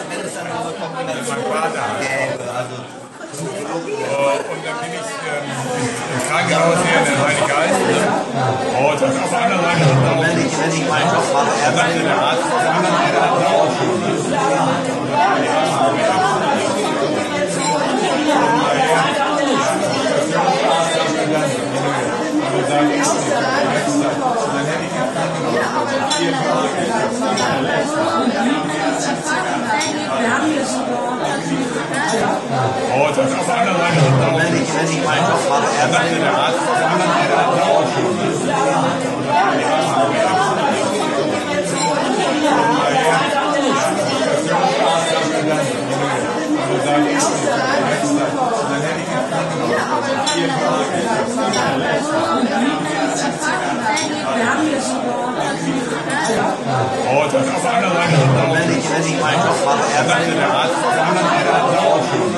Wenn es dann aber kommt, dann gäbe, also und dann bin ich im Krankenhaus hier in den Heiligeist. Und auf der anderen Seite wenn ich meinen Job mache, sagte der Arzt, auf der anderen Seite hat er auch schon. Und auf der anderen Seite hat er auch schon. wenn ich meinen Job mache, sagte der Arzt, auf der anderen Seite hat er auch schon. Und auf der anderen Seite hat er auch schon. wenn ich meinen Job mache, sagte der Arzt, auf der anderen Seite hat er auch schon.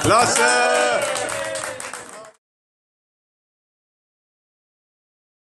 Klasse!